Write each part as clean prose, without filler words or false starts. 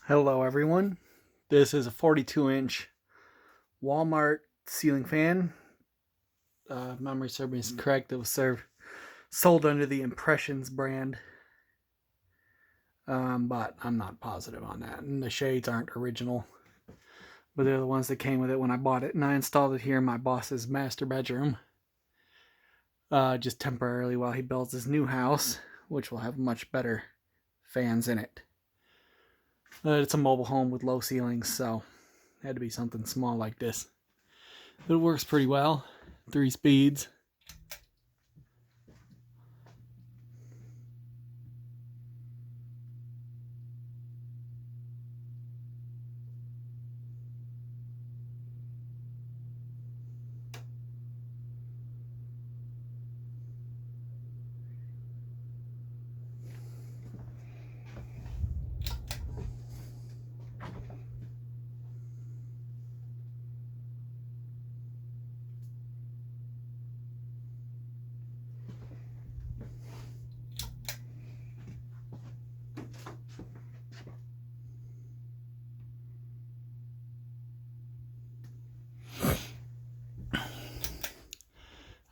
Hello everyone. This is a 42-inch Walmart ceiling fan. Memory serves me is correct. It was sold under the Impressions brand, but I'm not positive on that. And the shades aren't original, but they're the ones that came with it when I bought it. And I installed it here in my boss's master bedroom, just temporarily while he builds his new house, which will have much better fans in it. It's a mobile home with low ceilings, so it had to be something small like this. But it works pretty well. 3 speeds.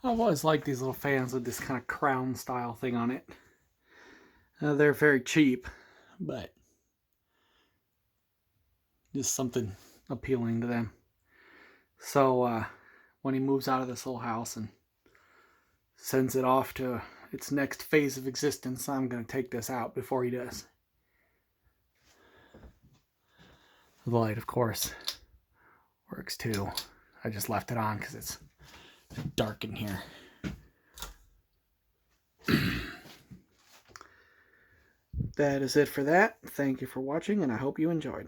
I've always liked these little fans with this kind of crown style thing on it. They're very cheap, but just something appealing to them. So when he moves out of this little house and sends it off to its next phase of existence, I'm going to take this out before he does. The light, of course, works too. I just left it on because it's dark in here. That is it for that. Thank you for watching, and I hope you enjoyed.